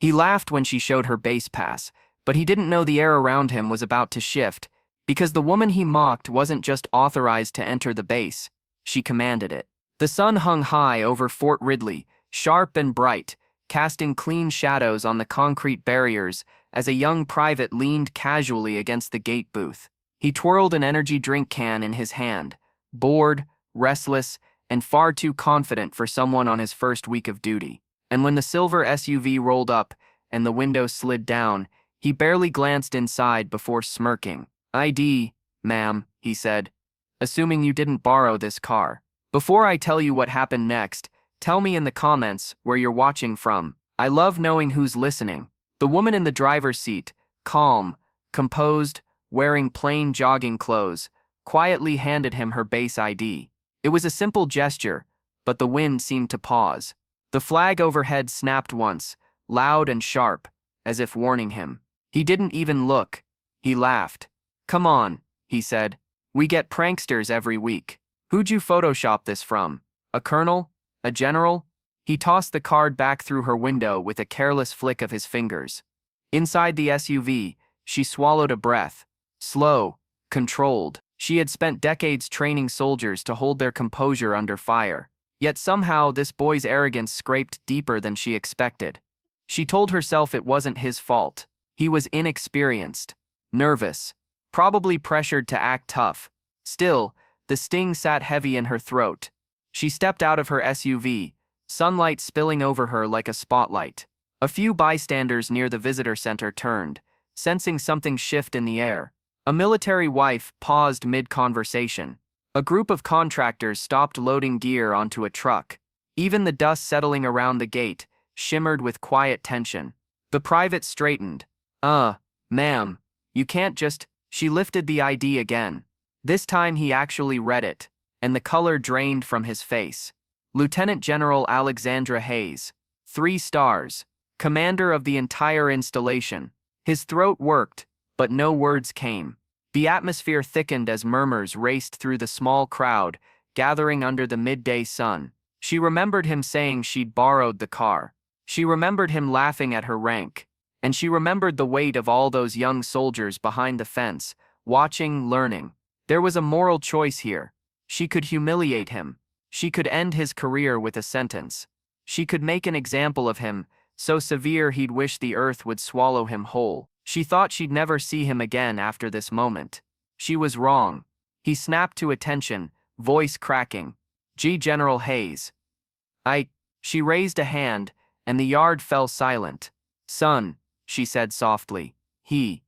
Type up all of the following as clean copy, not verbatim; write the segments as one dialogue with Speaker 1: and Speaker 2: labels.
Speaker 1: He laughed when she showed her base pass, but he didn't know the air around him was about to shift, because the woman he mocked wasn't just authorized to enter the base, she commanded it. The sun hung high over Fort Ridley, sharp and bright, casting clean shadows on the concrete barriers as a young private leaned casually against the gate booth. He twirled an energy drink can in his hand, bored, restless, and far too confident for someone on his first week of duty. And when the silver SUV rolled up and the window slid down, he barely glanced inside before smirking. "ID, ma'am," he said, "assuming you didn't borrow this car. Before I tell you what happened next, tell me in the comments where you're watching from. I love knowing who's listening." The woman in the driver's seat, calm, composed, wearing plain jogging clothes, quietly handed him her base ID. It was a simple gesture, but the wind seemed to pause. The flag overhead snapped once, loud and sharp, as if warning him. He didn't even look. He laughed. "Come on," he said. "We get pranksters every week. Who'd you Photoshop this from? A colonel? A general?" He tossed the card back through her window with a careless flick of his fingers. Inside the SUV, she swallowed a breath. Slow, controlled. She had spent decades training soldiers to hold their composure under fire. Yet somehow this boy's arrogance scraped deeper than she expected. She told herself it wasn't his fault. He was inexperienced, nervous, probably pressured to act tough. Still, the sting sat heavy in her throat. She stepped out of her SUV, sunlight spilling over her like a spotlight. A few bystanders near the visitor center turned, sensing something shift in the air. A military wife paused mid-conversation. A group of contractors stopped loading gear onto a truck. Even the dust settling around the gate shimmered with quiet tension. The private straightened. Ma'am, you can't just..." She lifted the ID again. This time he actually read it, and the color drained from his face. Lieutenant General Alexandra Hayes, 3 stars, commander of the entire installation. His throat worked, but no words came. The atmosphere thickened as murmurs raced through the small crowd, gathering under the midday sun. She remembered him saying she'd borrowed the car. She remembered him laughing at her rank. And she remembered the weight of all those young soldiers behind the fence, watching, learning. There was a moral choice here. She could humiliate him. She could end his career with a sentence. She could make an example of him, so severe he'd wish the earth would swallow him whole. She thought she'd never see him again after this moment. She was wrong. He snapped to attention, voice cracking. "General Hayes." She raised a hand, and the yard fell silent. "Son," she said softly. He.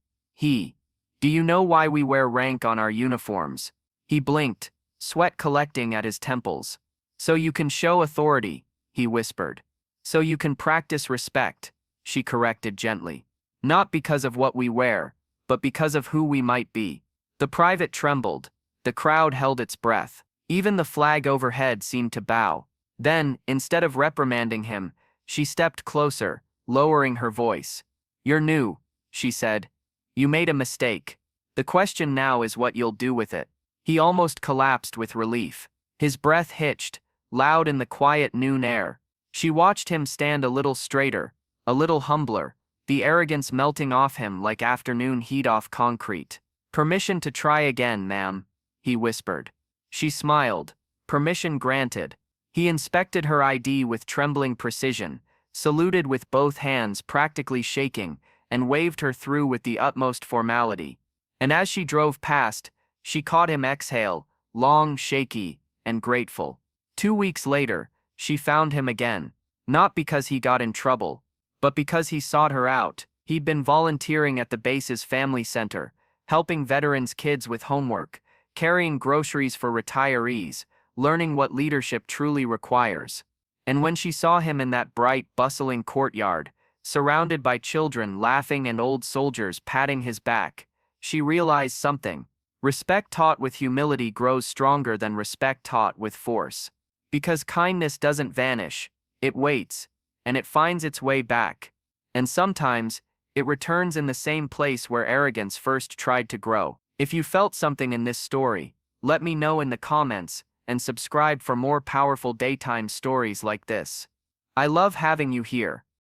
Speaker 1: Do you know why we wear rank on our uniforms?" He blinked, sweat collecting at his temples. "So you can show authority," he whispered. "So you can practice respect," she corrected gently. "Not because of what we wear, but because of who we might be." The private trembled. The crowd held its breath. Even the flag overhead seemed to bow. Then, instead of reprimanding him, she stepped closer, lowering her voice. "You're new," she said. "You made a mistake. The question now is what you'll do with it." He almost collapsed with relief. His breath hitched, loud in the quiet noon air. She watched him stand a little straighter, a little humbler, the arrogance melting off him like afternoon heat off concrete. "Permission to try again, ma'am," he whispered. She smiled. Permission granted. He inspected her ID with trembling precision, saluted with both hands practically shaking, and waved her through with the utmost formality. And as she drove past, she caught him exhale, long, shaky, and grateful. 2 weeks later, she found him again, not because he got in trouble, but because he sought her out. He'd been volunteering at the base's family center, helping veterans' kids with homework, carrying groceries for retirees, learning what leadership truly requires. And when she saw him in that bright, bustling courtyard, surrounded by children laughing and old soldiers patting his back, she realized something. Respect taught with humility grows stronger than respect taught with force. Because kindness doesn't vanish, it waits, and it finds its way back. And sometimes, it returns in the same place where arrogance first tried to grow. If you felt something in this story, let me know in the comments, and subscribe for more powerful daytime stories like this. I love having you here.